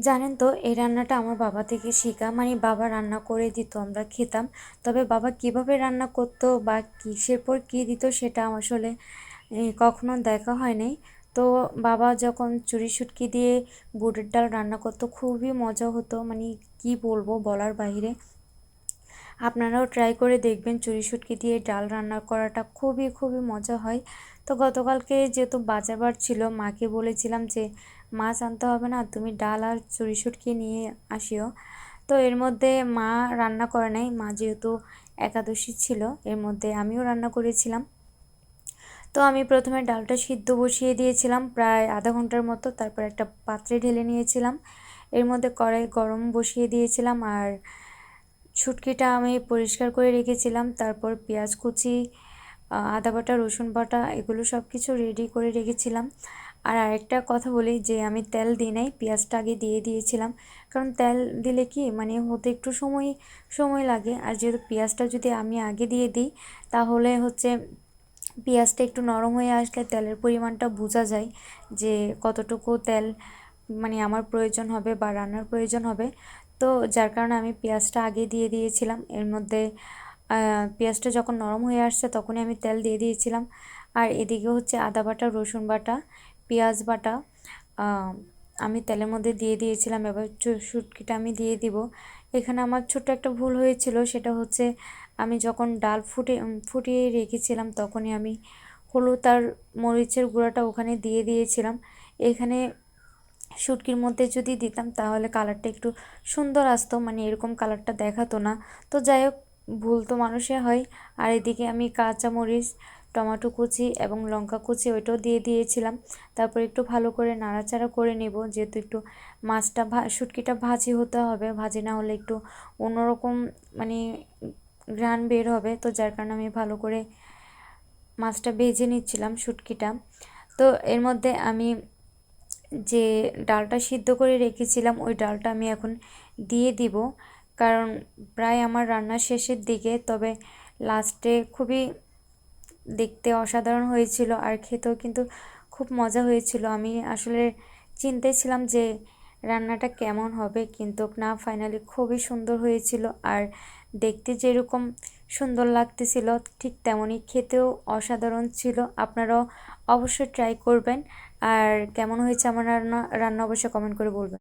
জানেন তো এই রান্নাটা আমার বাবা থেকে শেখা, মানে বাবা রান্না করে দিত, আমরা খেতাম। তবে বাবা কিভাবে রান্না করতো বা কিসের পর কী দিত সেটা আসলে কখনো দেখা হয় নাই। তো বাবা যখন চুরি শুটকি দিয়ে বুটের ডাল রান্না করতো খুবই মজা হতো, মানে কি বলবো বলার বাইরে। আপনারাও ট্রাই করে দেখবেন, চুরি শুটকি দিয়ে ডাল রান্না করাটা খুবই খুবই মজা হয়। তো গতকালকে যেহেতু বাজার বার ছিল, মাকে বলেছিলাম যে মাছ আনতে হবে না, তুমি ডাল আর চুরি শুটকি নিয়ে আসিও। তো এর মধ্যে মা রান্না করে নাই, মা যেহেতু একাদশী ছিল, এর মধ্যে আমিও রান্না করেছিলাম। তো আমি প্রথমে ডালটা সিদ্ধ বসিয়ে দিয়েছিলাম প্রায় আধা ঘন্টার মতো, তারপর একটা পাত্রে ঢেলে নিয়েছিলাম। এর মধ্যে কড়াই গরম বসিয়ে দিয়েছিলাম, আর শুটকিটা আমি পরিষ্কার করে রেখেছিলাম। তারপর পেঁয়াজ কুচি, আদা বাটা, রসুন বাটা, এগুলো সব কিছু রেডি করে রেখেছিলাম। আর আরেকটা কথা বলি যে আমি তেল দিই নাই, পেঁয়াজটা আগে দিয়ে দিয়েছিলাম। কারণ তেল দিলে কি মানে হতে একটু সময় সময় লাগে, আর যেহেতু পেঁয়াজটা যদি আমি আগে দিয়ে দিই তাহলে হচ্ছে পেঁয়াজটা একটু নরম হয়ে আসলে তেলের পরিমাণটা বোঝা যায় যে কতটুকু তেল মানে আমার প্রয়োজন হবে বা রান্নার প্রয়োজন হবে। তো যার কারণে আমি পেঁয়াজটা আগে দিয়ে দিয়েছিলাম। এর মধ্যে পেঁয়াজটা যখন নরম হয়ে আসছে তখনই আমি তেল দিয়ে দিয়েছিলাম। আর এদিকে হচ্ছে আদা বাটা, রসুন বাটা, পেঁয়াজ বাটা আমি তেলের মধ্যে দিয়ে দিয়েছিলাম। এবার শুটকিটা আমি দিয়ে দিব। এখানে আমার ছোট্ট একটা ভুল হয়েছিল, সেটা হচ্ছে আমি যখন ডাল ফুটিয়ে রেখেছিলাম তখনই আমি হলুদ আর মরিচের গুঁড়াটা ওখানে দিয়ে দিয়েছিলাম। এখানে শুটকির মধ্যে যদি দিতাম তাহলে কালারটা একটু সুন্দর আসতো, মানে এরকম কালারটা দেখাতো না। তো যাই হোক, ভুল তো মানুষের হয়। আর এদিকে আমি কাঁচামরিচ, টমেটো কুচি এবং লঙ্কা কুচি ওইটাও দিয়ে দিয়েছিলাম। তারপর একটু ভালো করে নাড়াচাড়া করে নেব, যেহেতু একটু মাছটা শুটকিটা ভাজি হতে হবে, ভাজি না হলে একটু অন্যরকম মানে ঘ্রাণ বের হবে। তো যার কারণে আমি ভালো করে মাছটা ভেজে নিচ্ছিলাম, শুটকিটা। তো এর মধ্যে আমি যে ডালটা সিদ্ধ করে রেখেছিলাম ওই ডালটা আমি এখন দিয়ে দিব, কারণ প্রায় আমার রান্নার শেষের দিকে। তবে লাস্টে খুবই দেখতে অসাধারণ হয়েছিল আর খেতেও কিন্তু খুব মজা হয়েছিল। আমি আসলে চিন্তায় ছিলাম যে রান্নাটা কেমন হবে, কিন্তু না, ফাইনালি খুবই সুন্দর হয়েছিল। আর দেখতে যেরকম সুন্দর লাগতেছিল ঠিক তেমনই খেতেও অসাধারণ ছিল। আপনারাও অবশ্যই ট্রাই করবেন। আর কেমন হয়েছে আমার রান্না রান্না অবশ্যই কমেন্ট করে বলবেন।